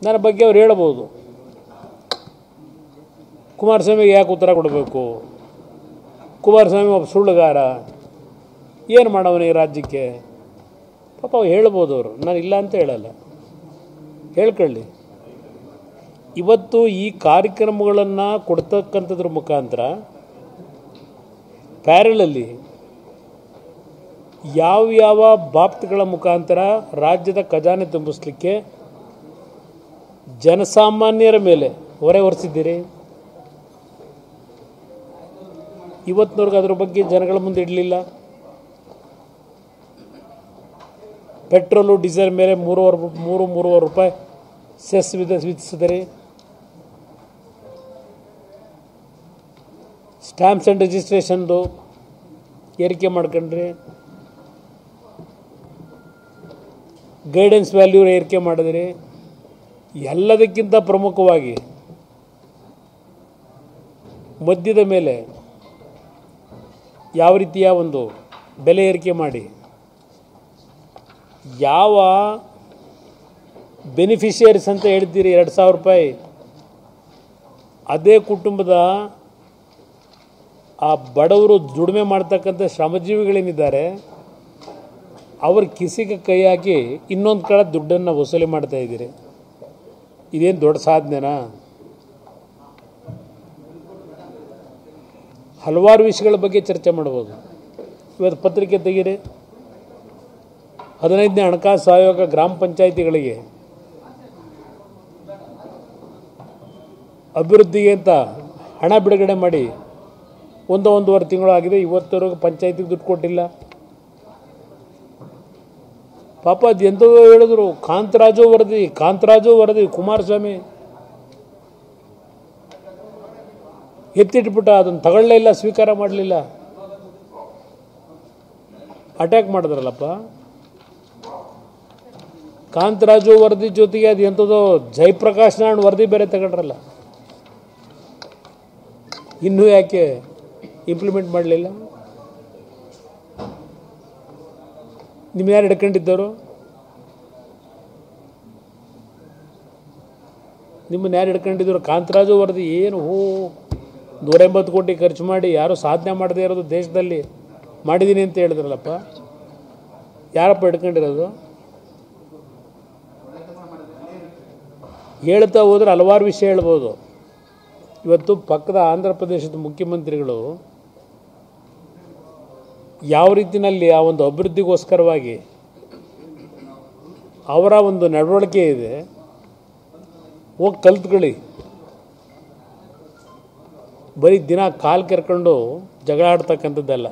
ನನ್ನ ಬಗ್ಗೆ ಅವ್ರು ಹೇಳ್ಬೋದು. ಕುಮಾರಸ್ವಾಮಿಗೆ ಯಾಕೆ ಉತ್ತರ ಕೊಡಬೇಕು? ಕುಮಾರಸ್ವಾಮಿ ಒಬ್ಬ ಸುಳ್ಳುಗಾರ, ಏನು ಮಾಡವನು ಈ ರಾಜ್ಯಕ್ಕೆ? ಪಾಪ ಅವ್ರು ಹೇಳ್ಬೋದು. ಅವರು ನಾನು ಇಲ್ಲ ಅಂತ ಹೇಳಲ್ಲ, ಹೇಳ್ಕೊಳ್ಳಿ. ಇವತ್ತು ಈ ಕಾರ್ಯಕ್ರಮಗಳನ್ನು ಕೊಡ್ತಕ್ಕಂಥದ್ರ ಮುಖಾಂತರ ಪ್ಯಾರಲಲ್ಲಿ ಯಾವ್ಯಾವ ಬಾಬ್ತುಗಳ ಮುಖಾಂತರ ರಾಜ್ಯದ ಖಜಾನೆ ತುಂಬಿಸ್ಲಿಕ್ಕೆ ಜನಸಾಮಾನ್ಯರ ಮೇಲೆ ಹೊರೆ ಹೊರಿಸಿದ್ದೀರಿ. ಇವತ್ತಿನವ್ರಿಗೆ ಅದ್ರ ಬಗ್ಗೆ ಜನಗಳ ಮುಂದೆ ಇಡಲಿಲ್ಲ. ಪೆಟ್ರೋಲು ಡೀಸೆಲ್ ಮೇಲೆ ಮೂರುವರೆ ರೂಪಾಯಿ ಸೆಸ್ ವಿಧಿಸಿದರೆ, ಸ್ಟ್ಯಾಂಪ್ಸ್ ಆ್ಯಂಡ್ ರಿಜಿಸ್ಟ್ರೇಷನ್ದು ಏರಿಕೆ ಮಾಡ್ಕೊಂಡ್ರಿ, ಗೈಡೆನ್ಸ್ ವ್ಯಾಲ್ಯೂ ಏರಿಕೆ ಮಾಡಿದ್ರಿ. ಎಲ್ಲದಕ್ಕಿಂತ ಪ್ರಮುಖವಾಗಿ ಮದ್ಯದ ಮೇಲೆ ಯಾವ ರೀತಿಯ ಒಂದು ಬೆಲೆ ಏರಿಕೆ ಮಾಡಿ ಯಾವ ಬೆನಿಫಿಷಿಯರೀಸ್ ಅಂತ ಹೇಳ್ತೀರಿ 2,000 ರೂಪಾಯಿ, ಅದೇ ಕುಟುಂಬದ ಆ ಬಡವರು ದುಡಿಮೆ ಮಾಡ್ತಕ್ಕಂಥ ಶ್ರಮಜೀವಿಗಳೇನಿದ್ದಾರೆ ಅವ್ರ ಕಿಸಿಗೆ ಕೈ ಹಾಕಿ ಇನ್ನೊಂದು ಕಡೆ ದುಡ್ಡನ್ನು ವಸೂಲಿ ಮಾಡ್ತಾಯಿದ್ದೀರಿ. ಇದೇನು ದೊಡ್ಡ ಸಾಧನೆನಾ? ಹಲವಾರು ವಿಷಯಗಳ ಬಗ್ಗೆ ಚರ್ಚೆ ಮಾಡ್ಬೋದು. ಇವತ್ತು ಪತ್ರಿಕೆ ತೆಗೀರಿ, 15ನೇ ಹಣಕಾಸು ಆಯೋಗ ಗ್ರಾಮ ಪಂಚಾಯಿತಿಗಳಿಗೆ ಅಭಿವೃದ್ಧಿಗೆ ಅಂತ ಹಣ ಬಿಡುಗಡೆ ಮಾಡಿ ಒಂದೂವರೆ ತಿಂಗಳು ಆಗಿದೆ, ಇವತ್ತವರೆಗೂ ಪಂಚಾಯಿತಿಗೆ ದುಡ್ಡು ಕೊಟ್ಟಿಲ್ಲ. ಪಾಪ ಅದು ಎಂಥದೋ ಹೇಳಿದ್ರು, ಕಾಂತರಾಜು ವರದಿ ಕುಮಾರಸ್ವಾಮಿ ಎತ್ತಿಟ್ಬಿಟ್ಟ, ಅದನ್ನು ತಗೊಳ್ಳೇ ಇಲ್ಲ, ಸ್ವೀಕಾರ ಮಾಡಲಿಲ್ಲ, ಅಟ್ಯಾಕ್ ಮಾಡಿದ್ರಲ್ಲಪ್ಪ. ಕಾಂತರಾಜು ವರದಿ ಜೊತೆಗೆ ಅದು ಎಂಥದೋ ಜಯಪ್ರಕಾಶ್ ನಾರಾಯಣ್ ವರದಿ ಬೇರೆ ತಗೊಂಡ್ರಲ್ಲ, ಇನ್ನೂ ಯಾಕೆ ಇಂಪ್ಲಿಮೆಂಟ್ ಮಾಡಲಿಲ್ಲ? ನಿಮ್ಮ ಯಾರು ಹಿಡ್ಕೊಂಡಿದ್ದರು? ನಿಮ್ಮನ್ನು ಯಾರು ಹಿಡ್ಕೊಂಡಿದ್ದರು? ಕಾಂತರಾಜು ವರದಿ ಏನು 180 ಕೋಟಿ ಖರ್ಚು ಮಾಡಿ ಯಾರೂ ಸಾಧನೆ ಮಾಡದೇ ಇರೋದು ದೇಶದಲ್ಲಿ ಮಾಡಿದ್ದೀನಿ ಅಂತ ಹೇಳಿದ್ರಲ್ಲಪ್ಪ, ಯಾರಪ್ಪ ಹಿಡ್ಕೊಂಡಿರೋದು? ಹೇಳ್ತಾ ಹೋದ್ರೆ ಹಲವಾರು ವಿಷಯ ಹೇಳ್ಬೋದು. ಇವತ್ತು ಪಕ್ಕದ ಆಂಧ್ರ ಪ್ರದೇಶದ ಮುಖ್ಯಮಂತ್ರಿಗಳು ಯಾವ ರೀತಿಯಲ್ಲಿ ಆ ಒಂದು ಅಭಿವೃದ್ಧಿಗೋಸ್ಕರವಾಗಿ ಅವರ ಒಂದು ನಡವಳಿಕೆ ಇದೆ, ಹೋಗಿ ಕಲ್ತ್ಕೊಳ್ಳಿ. ಬರೀ ದಿನ ಕಾಲು ಕೆರ್ಕೊಂಡು ಜಗಳ ಆಡ್ತಕ್ಕಂಥದ್ದಲ್ಲ.